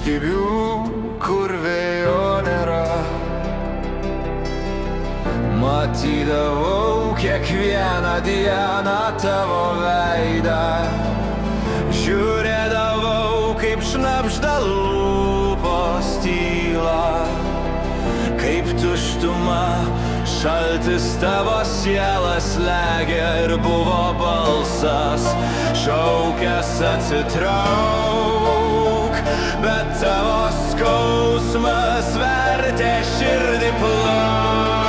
valstybių, kur vėjo nėra. Matydavau kiekvieną dieną tavo veidą, žiūrėdavau, kaip šnabžda lūpos tyla, kaip tuštuma, šaltis tavo sielą slegia ir buvo balsas šaukęs atsitrauk, bet tavo skausmas vertė širdį plauk.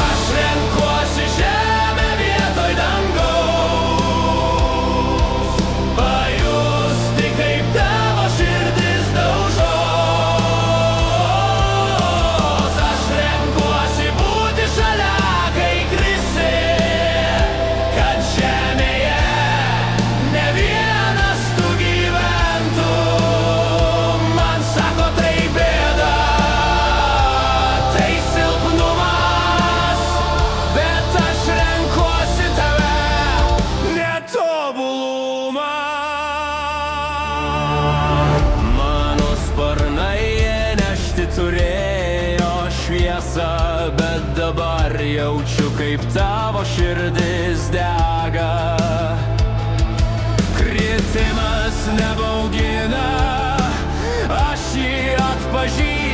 Aš renkuosi žemę vietoj dangaus, pajusti, kaip tavo širdis daužos. Aš renkuosi būti šalia, kai krisi, kad žemėje ne vienas tu gyventum. Man sako, tai bėda, tai silpnumas, bet aš renkuosi tave, netobulumą. Mano sparnai nešti turėjo šviesą, bet dabar jaučiu, kaip tavo širdis dega. Kritimas nebaugina, aš jį atpažįstu.